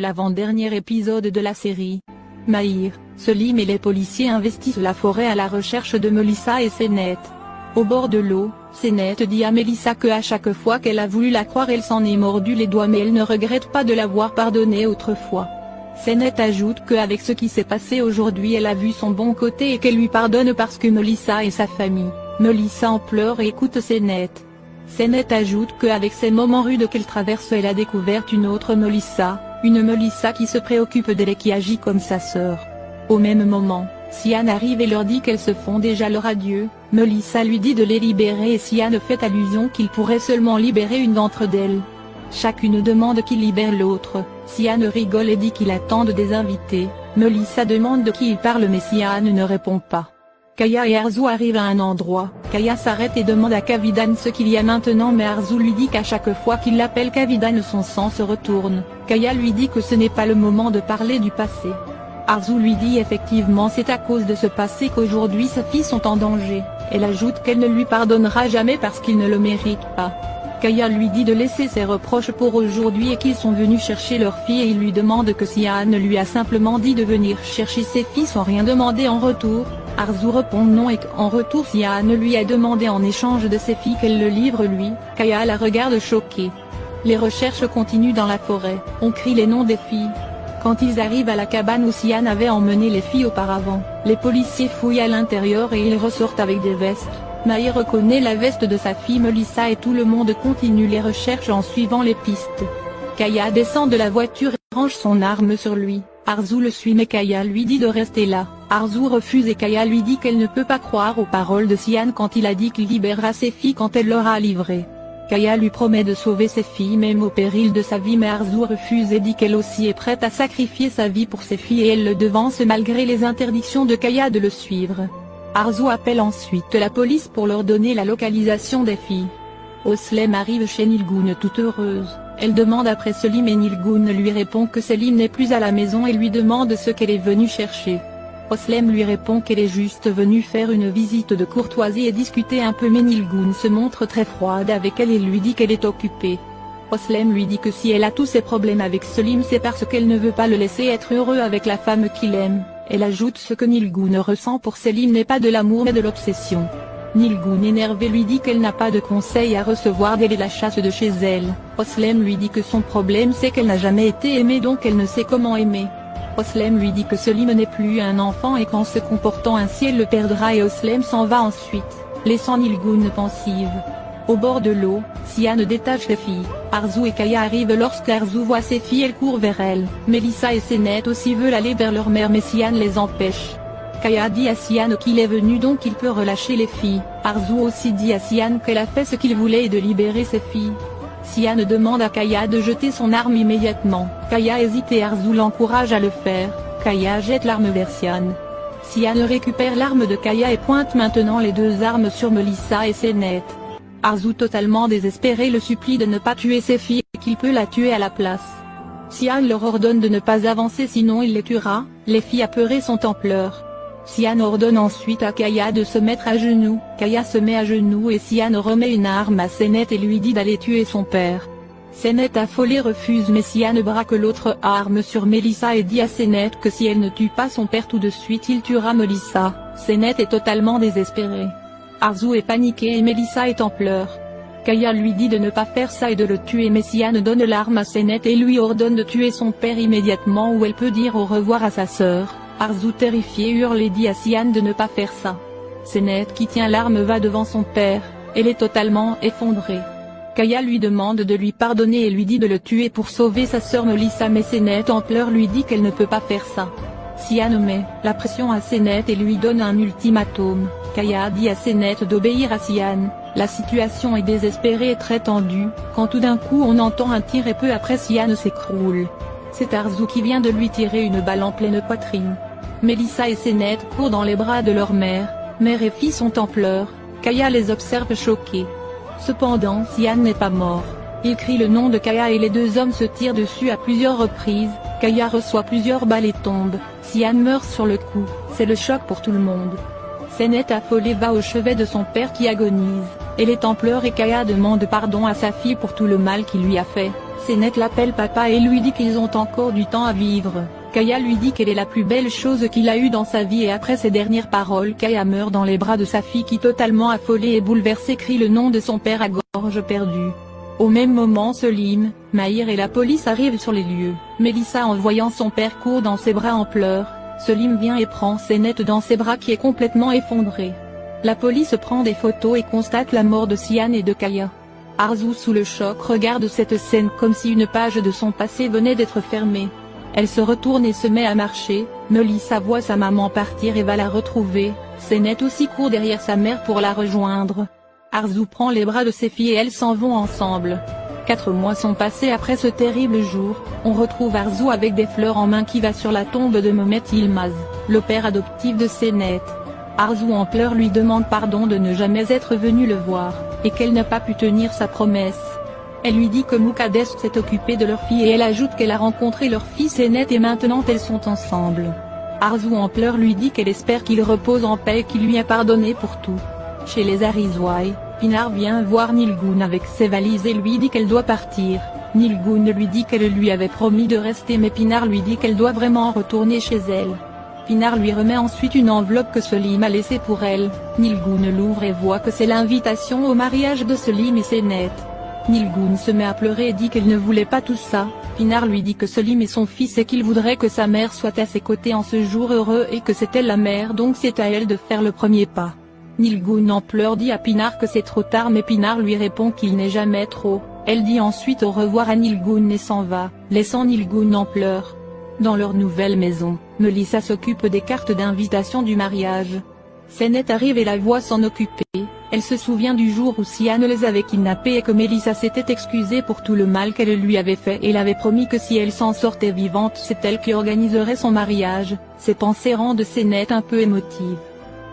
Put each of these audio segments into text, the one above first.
l'avant-dernier épisode de la série. Mahir, Selim et les policiers investissent la forêt à la recherche de Melissa et Senet. Au bord de l'eau, Senet dit à Melissa que à chaque fois qu'elle a voulu la croire elle s'en est mordu les doigts mais elle ne regrette pas de l'avoir pardonné autrefois. Senet ajoute qu'avec ce qui s'est passé aujourd'hui elle a vu son bon côté et qu'elle lui pardonne parce que Melissa et sa famille. Melissa en pleure et écoute Senet. Senet ajoute qu'avec ces moments rudes qu'elle traverse elle a découvert une autre Melissa, une Melissa qui se préoccupe d'elle et qui agit comme sa sœur. Au même moment, Sian arrive et leur dit qu'elles se font déjà leur adieu. Melissa lui dit de les libérer et Sian fait allusion qu'il pourrait seulement libérer une d'entre elles. Chacune demande qu'il libère l'autre, Sian rigole et dit qu'il attend des invités. Melissa demande de qui il parle mais Sian ne répond pas. Kaya et Arzu arrivent à un endroit, Kaya s'arrête et demande à Kavidan ce qu'il y a maintenant mais Arzu lui dit qu'à chaque fois qu'il l'appelle Kavidan son sang se retourne. Kaya lui dit que ce n'est pas le moment de parler du passé. Arzu lui dit effectivement c'est à cause de ce passé qu'aujourd'hui ses filles sont en danger, elle ajoute qu'elle ne lui pardonnera jamais parce qu'il ne le mérite pas. Kaya lui dit de laisser ses reproches pour aujourd'hui et qu'ils sont venus chercher leur fille et il lui demande que Sian lui a simplement dit de venir chercher ses filles sans rien demander en retour. Arzu répond non et qu'en retour Sian lui a demandé en échange de ses filles qu'elle le livre lui. Kaya la regarde choquée. Les recherches continuent dans la forêt, on crie les noms des filles. Quand ils arrivent à la cabane où Sian avait emmené les filles auparavant, les policiers fouillent à l'intérieur et ils ressortent avec des vestes. Mahir reconnaît la veste de sa fille Melissa et tout le monde continue les recherches en suivant les pistes. Kaya descend de la voiture et range son arme sur lui. Arzu le suit mais Kaya lui dit de rester là. Arzu refuse et Kaya lui dit qu'elle ne peut pas croire aux paroles de Sian quand il a dit qu'il libérera ses filles quand elle l'aura livrées. Kaya lui promet de sauver ses filles même au péril de sa vie mais Arzu refuse et dit qu'elle aussi est prête à sacrifier sa vie pour ses filles et elle le devance malgré les interdictions de Kaya de le suivre. Arzu appelle ensuite la police pour leur donner la localisation des filles. Oslem arrive chez Nilgun toute heureuse, elle demande après Selim et Nilgun lui répond que Selim n'est plus à la maison et lui demande ce qu'elle est venue chercher. Oslem lui répond qu'elle est juste venue faire une visite de courtoisie et discuter un peu mais Nilgun se montre très froide avec elle et lui dit qu'elle est occupée. Oslem lui dit que si elle a tous ses problèmes avec Selim c'est parce qu'elle ne veut pas le laisser être heureux avec la femme qu'il aime. Elle ajoute ce que Nilgun ressent pour Selim n'est pas de l'amour mais de l'obsession. Nilgun énervé lui dit qu'elle n'a pas de conseils à recevoir d'elle et la chasse de chez elle. Oslem lui dit que son problème c'est qu'elle n'a jamais été aimée donc elle ne sait comment aimer. Oslem lui dit que Selim n'est plus un enfant et qu'en se comportant ainsi elle le perdra et Oslem s'en va ensuite, laissant Nilgun pensive. Au bord de l'eau, Sian détache les filles. Arzu et Kaya arrivent lorsqu'Arzu voit ses filles elle court vers elle. Melissa et Senet aussi veulent aller vers leur mère mais Sian les empêche. Kaya dit à Sian qu'il est venu donc il peut relâcher les filles. Arzu aussi dit à Sian qu'elle a fait ce qu'il voulait et de libérer ses filles. Sian demande à Kaya de jeter son arme immédiatement. Kaya hésite et Arzu l'encourage à le faire. Kaya jette l'arme vers Sian. Sian récupère l'arme de Kaya et pointe maintenant les deux armes sur Melissa et Senet. Arzu totalement désespéré le supplie de ne pas tuer ses filles et qu'il peut la tuer à la place. Sian leur ordonne de ne pas avancer sinon il les tuera, les filles apeurées sont en pleurs. Sian ordonne ensuite à Kaya de se mettre à genoux, Kaya se met à genoux et Sian remet une arme à Senet et lui dit d'aller tuer son père. Senet affolé refuse mais Sian braque l'autre arme sur Melissa et dit à Senet que si elle ne tue pas son père tout de suite il tuera Melissa. Senet est totalement désespéré. Arzu est paniqué et Melissa est en pleurs. Kaya lui dit de ne pas faire ça et de le tuer mais Sian donne l'arme à Senet et lui ordonne de tuer son père immédiatement ou elle peut dire au revoir à sa sœur. Arzu terrifié hurle et dit à Sian de ne pas faire ça. Senet qui tient l'arme va devant son père, elle est totalement effondrée. Kaya lui demande de lui pardonner et lui dit de le tuer pour sauver sa sœur Melissa mais Senet en pleurs lui dit qu'elle ne peut pas faire ça. Sian met la pression à Senet et lui donne un ultimatum. Kaya dit à Senet d'obéir à Sian. La situation est désespérée et très tendue, quand tout d'un coup on entend un tir et peu après Sian s'écroule. C'est Arzu qui vient de lui tirer une balle en pleine poitrine. Melissa et Senet courent dans les bras de leur mère et fille sont en pleurs. Kaya les observe choquée. Cependant Sian n'est pas mort. Il crie le nom de Kaya et les deux hommes se tirent dessus à plusieurs reprises. Kaya reçoit plusieurs balles et tombe. Sian meurt sur le coup, c'est le choc pour tout le monde. Senet affolé va au chevet de son père qui agonise. Elle est en pleurs et Kaya demande pardon à sa fille pour tout le mal qu'il lui a fait. Senet l'appelle papa et lui dit qu'ils ont encore du temps à vivre. Kaya lui dit qu'elle est la plus belle chose qu'il a eue dans sa vie et après ces dernières paroles Kaya meurt dans les bras de sa fille qui totalement affolée et bouleversée crie le nom de son père à gorge perdue. Au même moment Selim, Mahir et la police arrivent sur les lieux. Melissa en voyant son père court dans ses bras en pleurs. Selim vient et prend Senet dans ses bras qui est complètement effondré. La police prend des photos et constate la mort de Sian et de Kaya. Arzu sous le choc regarde cette scène comme si une page de son passé venait d'être fermée. Elle se retourne et se met à marcher. Melissa voit sa maman partir et va la retrouver. Senet aussi court derrière sa mère pour la rejoindre. Arzu prend les bras de ses filles et elles s'en vont ensemble. 4 mois sont passés après ce terrible jour. On retrouve Arzu avec des fleurs en main qui va sur la tombe de Mehmet Yilmaz, le père adoptif de Senet. Arzu en pleurs lui demande pardon de ne jamais être venu le voir, et qu'elle n'a pas pu tenir sa promesse. Elle lui dit que Mukaddes s'est occupé de leur fille et elle ajoute qu'elle a rencontré leur fils Senet et maintenant elles sont ensemble. Arzu en pleurs lui dit qu'elle espère qu'il repose en paix et qu'il lui a pardonné pour tout. Chez les Arizwai, Pinar vient voir Nilgun avec ses valises et lui dit qu'elle doit partir. Nilgun lui dit qu'elle lui avait promis de rester mais Pinar lui dit qu'elle doit vraiment retourner chez elle. Pinar lui remet ensuite une enveloppe que Selim a laissée pour elle. Nilgun l'ouvre et voit que c'est l'invitation au mariage de Selim et Senet. Nilgun se met à pleurer et dit qu'elle ne voulait pas tout ça. Pinar lui dit que Selim est son fils et qu'il voudrait que sa mère soit à ses côtés en ce jour heureux et que c'est elle la mère donc c'est à elle de faire le premier pas. Nilgun en pleurs dit à Pinar que c'est trop tard mais Pinar lui répond qu'il n'est jamais trop. Elle dit ensuite au revoir à Nilgun et s'en va, laissant Nilgun en pleurs. Dans leur nouvelle maison, Melissa s'occupe des cartes d'invitation du mariage. Senet arrive et la voit s'en occuper. Elle se souvient du jour où Sian les avait kidnappés et que Melissa s'était excusée pour tout le mal qu'elle lui avait fait et l'avait promis que si elle s'en sortait vivante c'est elle qui organiserait son mariage. Ces pensées rendent Senet un peu émotive.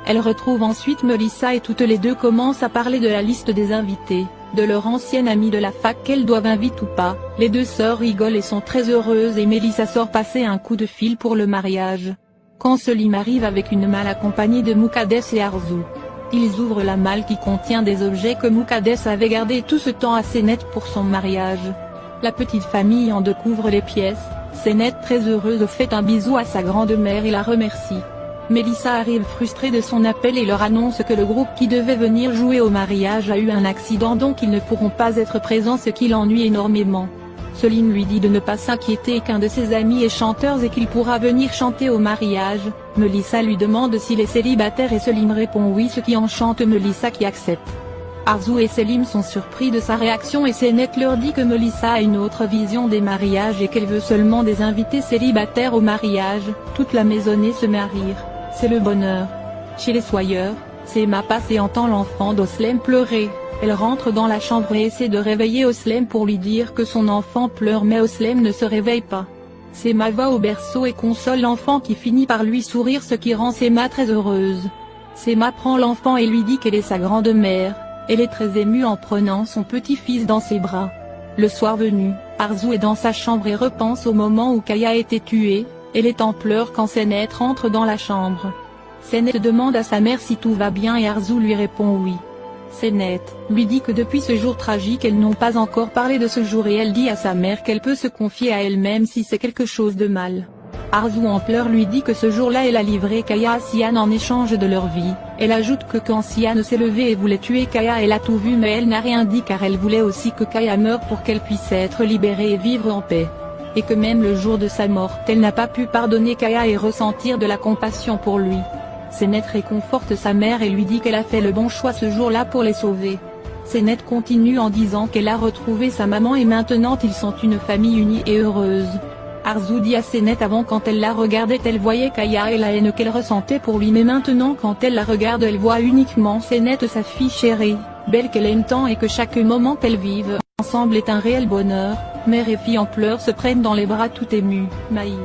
Elle retrouve ensuite Melissa et toutes les deux commencent à parler de la liste des invités, de leur ancienne amie de la fac qu'elles doivent inviter ou pas. Les deux sœurs rigolent et sont très heureuses et Melissa sort passer un coup de fil pour le mariage. Quand Selim arrive avec une malle accompagnée de Mukaddes et Arzu. Ils ouvrent la malle qui contient des objets que Mukaddes avait gardés tout ce temps à Senet pour son mariage. La petite famille en découvre les pièces. Senet très heureuse fait un bisou à sa grande-mère et la remercie. Melissa arrive frustrée de son appel et leur annonce que le groupe qui devait venir jouer au mariage a eu un accident donc ils ne pourront pas être présents ce qui l'ennuie énormément. Selim lui dit de ne pas s'inquiéter et qu'un de ses amis est chanteur et qu'il pourra venir chanter au mariage. Melissa lui demande s'il est célibataire et Selim répond oui ce qui enchante Melissa qui accepte. Arzu et Selim sont surpris de sa réaction et Senet leur dit que Melissa a une autre vision des mariages et qu'elle veut seulement des invités célibataires au mariage. Toute la maisonnée se met à rire. C'est le bonheur. Chez les Soyeurs, Sema passe et entend l'enfant d'Oslem pleurer. Elle rentre dans la chambre et essaie de réveiller Oslem pour lui dire que son enfant pleure mais Oslem ne se réveille pas. Sema va au berceau et console l'enfant qui finit par lui sourire ce qui rend Sema très heureuse. Sema prend l'enfant et lui dit qu'elle est sa grande-mère. Elle est très émue en prenant son petit-fils dans ses bras. Le soir venu, Arzu est dans sa chambre et repense au moment où Kaya a été tuée. Elle est en pleurs quand Senet rentre dans la chambre. Senet demande à sa mère si tout va bien et Arzu lui répond oui. Senet lui dit que depuis ce jour tragique elles n'ont pas encore parlé de ce jour et elle dit à sa mère qu'elle peut se confier à elle-même si c'est quelque chose de mal. Arzu en pleurs lui dit que ce jour-là elle a livré Kaya à Sian en échange de leur vie. Elle ajoute que quand Sian s'est levée et voulait tuer Kaya elle a tout vu mais elle n'a rien dit car elle voulait aussi que Kaya meure pour qu'elle puisse être libérée et vivre en paix. Et que même le jour de sa mort elle n'a pas pu pardonner Kaya et ressentir de la compassion pour lui. Senet réconforte sa mère et lui dit qu'elle a fait le bon choix ce jour-là pour les sauver. Senet continue en disant qu'elle a retrouvé sa maman et maintenant ils sont une famille unie et heureuse. Arzu dit à Senet avant quand elle la regardait elle voyait Kaya et la haine qu'elle ressentait pour lui mais maintenant quand elle la regarde elle voit uniquement Senet sa fille chérie, belle qu'elle aime tant et que chaque moment qu'elles vivent ensemble est un réel bonheur. Mère et fille en pleurs se prennent dans les bras tout émues. Mahir.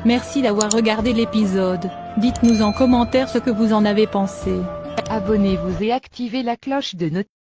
Merci d'avoir regardé l'épisode. Dites-nous en commentaire ce que vous en avez pensé. Abonnez-vous et activez la cloche de notification.